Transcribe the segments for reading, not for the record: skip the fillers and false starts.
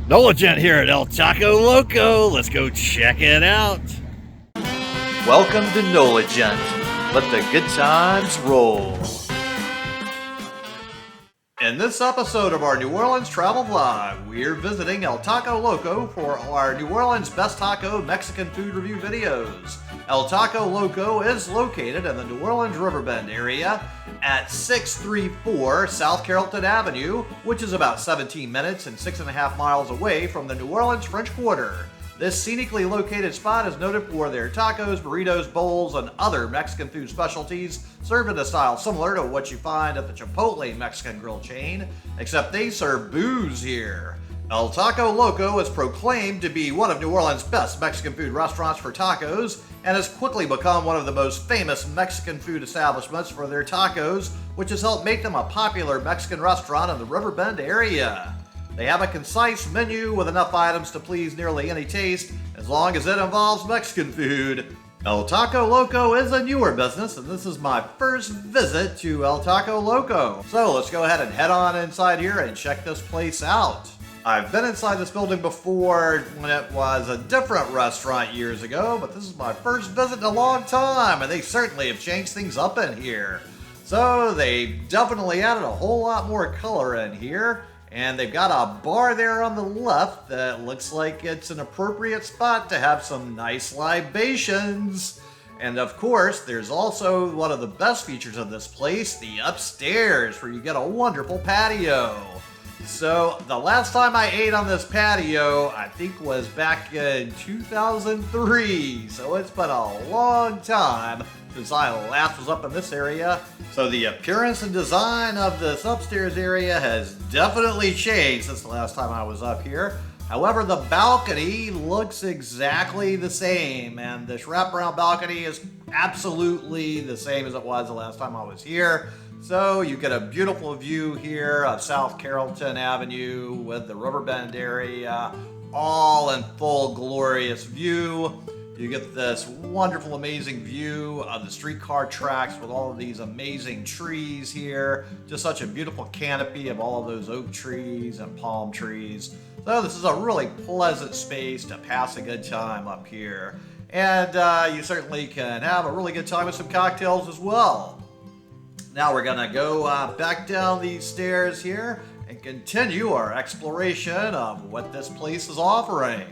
Nola Gent here at El Taco Loco. Let's go check it out. Welcome to Nola Gent. Let the good times roll. In this episode of our New Orleans travel vlog, we're visiting El Taco Loco for our New Orleans Best Taco Mexican Food Review videos. El Taco Loco is located in the New Orleans Riverbend area at 634 South Carrollton Avenue, which is about 17 minutes and 6.5 miles away from the New Orleans French Quarter. This scenically located spot is noted for their tacos, burritos, bowls, and other Mexican food specialties served in a style similar to what you find at the Chipotle Mexican Grill chain, except they serve booze here. El Taco Loco is proclaimed to be one of New Orleans' best Mexican food restaurants for tacos and has quickly become one of the most famous Mexican food establishments for their tacos, which has helped make them a popular Mexican restaurant in the Riverbend area. They have a concise menu with enough items to please nearly any taste, as long as it involves Mexican food. El Taco Loco is a newer business, and this is my first visit to El Taco Loco. So let's go ahead and head on inside here and check this place out. I've been inside this building before when it was a different restaurant years ago, but this is my first visit in a long time, and they certainly have changed things up in here. So they definitely added a whole lot more color in here. And they've got a bar there on the left that looks like it's an appropriate spot to have some nice libations. And of course, there's also one of the best features of this place, the upstairs, where you get a wonderful patio. So the last time I ate on this patio, I think was back in 2003. So it's been a long time since I last was up in this area. So the appearance and design of this upstairs area has definitely changed since the last time I was up here. However, the balcony looks exactly the same, and this wraparound balcony is absolutely the same as it was the last time I was here. So you get a beautiful view here of South Carrollton Avenue with the Riverbend area, all in full glorious view. You get this wonderful, amazing view of the streetcar tracks with all of these amazing trees here. Just such a beautiful canopy of all of those oak trees and palm trees. So this is a really pleasant space to pass a good time up here. And you certainly can have a really good time with some cocktails as well. Now we're gonna go back down these stairs here and continue our exploration of what this place is offering.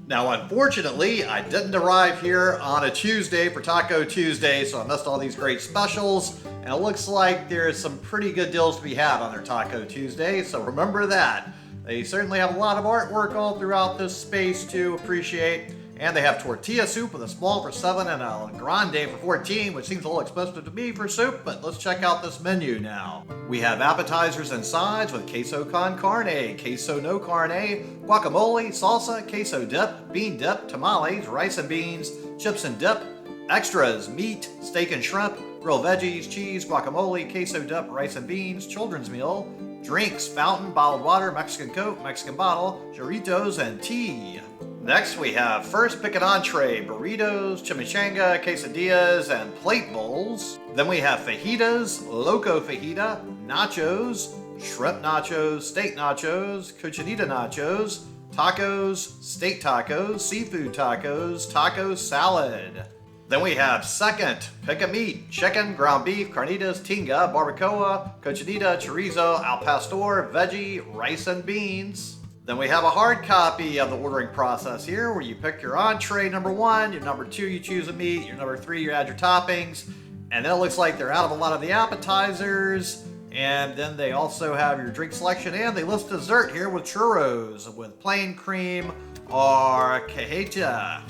Now, unfortunately, I didn't arrive here on a Tuesday for Taco Tuesday, so I missed all these great specials, and it looks like there's some pretty good deals to be had on their Taco Tuesday, so remember that. They certainly have a lot of artwork all throughout this space to appreciate, and they have tortilla soup with a small for $7 and a grande for $14, which seems a little expensive to me for soup, but let's check out this menu now. We have appetizers and sides with queso con carne, queso no carne, guacamole, salsa, queso dip, bean dip, tamales, rice and beans, chips and dip, extras, meat, steak and shrimp, grilled veggies, cheese, guacamole, queso dip, rice and beans, children's meal, drinks, fountain, bottled water, Mexican Coke, Mexican bottle, churritos, and tea. Next, we have first pick an entree, burritos, chimichanga, quesadillas, and plate bowls. Then we have fajitas, loco fajita, nachos, shrimp nachos, steak nachos, cochinita nachos, tacos, steak tacos, seafood tacos, taco salad. Then we have second, pick a meat, chicken, ground beef, carnitas, tinga, barbacoa, cochinita, chorizo, al pastor, veggie, rice and beans. Then we have a hard copy of the ordering process here where you pick your entree number 1, your number 2 you choose a meat, your number 3 you add your toppings, and then it looks like they're out of a lot of the appetizers, and then they also have your drink selection, and they list dessert here with churros with plain cream or cajeta.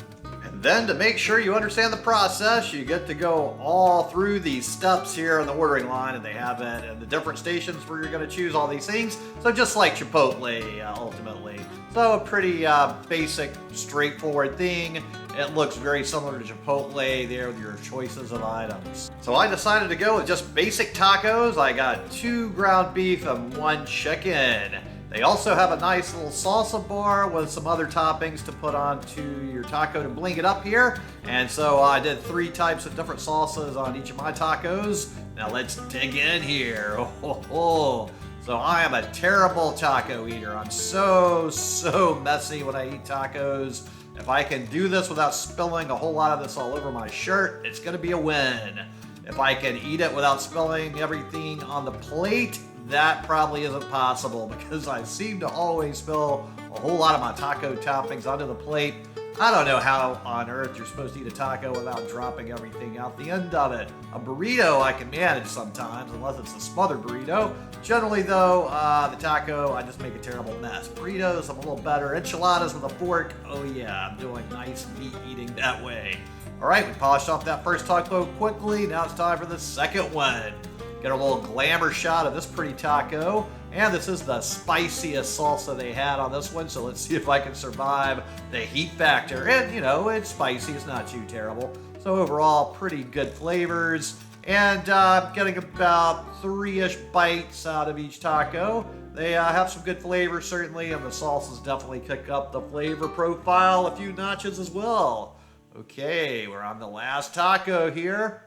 And then to make sure you understand the process, you get to go all through these steps here in the ordering line, and they have it in the different stations where you're going to choose all these things. So just like Chipotle, ultimately. So a pretty basic, straightforward thing. It looks very similar to Chipotle there with your choices of items. So I decided to go with just basic tacos. I got 2 ground beef and 1 chicken. They also have a nice little salsa bar with some other toppings to put onto your taco to bling it up here. And so I did 3 types of different salsas on each of my tacos. Now let's dig in here. So I am a terrible taco eater. I'm so messy when I eat tacos. If I can do this without spilling a whole lot of this all over my shirt, it's gonna be a win. If I can eat it without spilling everything on the plate, that probably isn't possible because I seem to always spill a whole lot of my taco toppings onto the plate. I don't know how on earth you're supposed to eat a taco without dropping everything out the end of it. A burrito I can manage sometimes, unless it's a smothered burrito. Generally though, the taco, I just make a terrible mess. Burritos, I'm a little better. Enchiladas with a fork, oh yeah, I'm doing nice meat eating that way. All right, we polished off that first taco quickly. Now it's time for the second one. Get a little glamour shot of this pretty taco. And this is the spiciest salsa they had on this one, so let's see if I can survive the heat factor. And, you know, it's spicy, it's not too terrible. So overall, pretty good flavors. And getting about 3-ish bites out of each taco. They have some good flavor, certainly, and the salsas definitely kick up the flavor profile a few notches as well. Okay, we're on the last taco here.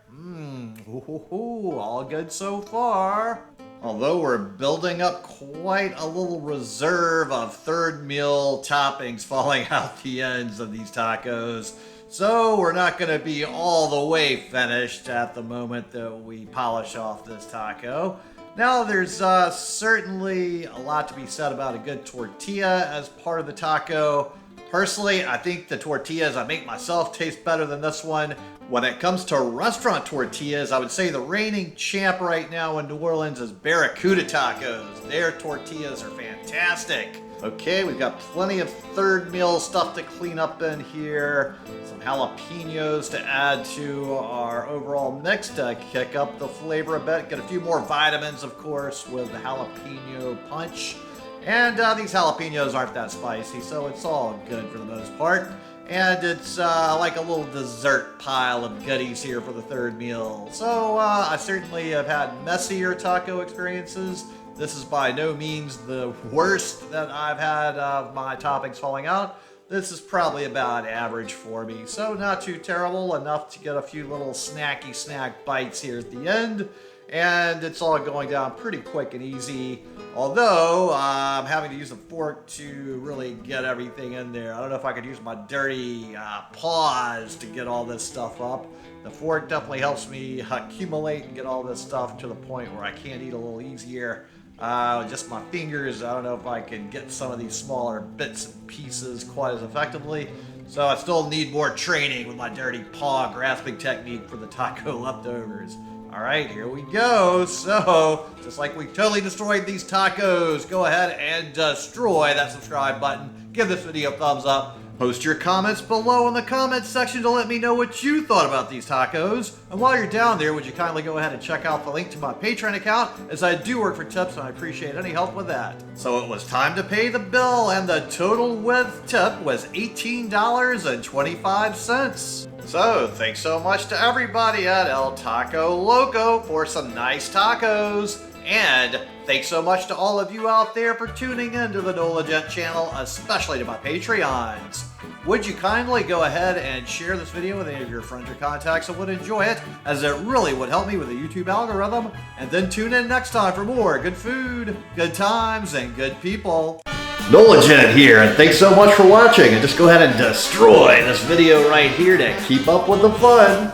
All good so far. Although we're building up quite a little reserve of third meal toppings falling out the ends of these tacos. So we're not going to be all the way finished at the moment that we polish off this taco. Now there's certainly a lot to be said about a good tortilla as part of the taco. Personally, I think the tortillas I make myself taste better than this one. When it comes to restaurant tortillas, I would say the reigning champ right now in New Orleans is Barracuda Tacos. Their tortillas are fantastic. Okay, we've got plenty of third meal stuff to clean up in here. Some jalapenos to add to our overall mix to kick up the flavor a bit. Get a few more vitamins, of course, with the jalapeno punch. And these jalapenos aren't that spicy, so it's all good for the most part. And it's like a little dessert pile of goodies here for the third meal. So I certainly have had messier taco experiences. This is by no means the worst that I've had of my toppings falling out. This is probably about average for me. So not too terrible, enough to get a few little snacky snack bites here at the end. And it's all going down pretty quick and easy. Although I'm having to use a fork to really get everything in there. I don't know if I could use my dirty paws to get all this stuff up. The fork definitely helps me accumulate and get all this stuff to the point where I can eat a little easier. Just my fingers, I don't know if I can get some of these smaller bits and pieces quite as effectively. So I still need more training with my dirty paw grasping technique for the taco leftovers. Alright, here we go. So, just like we totally destroyed these tacos, go ahead and destroy that subscribe button. Give this video a thumbs up. Post your comments below in the comments section to let me know what you thought about these tacos. And while you're down there, would you kindly go ahead and check out the link to my Patreon account, as I do work for tips and I appreciate any help with that. So it was time to pay the bill, and the total with tip was $18.25. So, thanks so much to everybody at El Taco Loco for some nice tacos. And thanks so much to all of you out there for tuning in to the NOLA Gent channel, especially to my Patreons. Would you kindly go ahead and share this video with any of your friends or contacts that would enjoy it, as it really would help me with the YouTube algorithm. And then tune in next time for more good food, good times, and good people. NOLA Gent here, and thanks so much for watching, and just go ahead and destroy this video right here to keep up with the fun.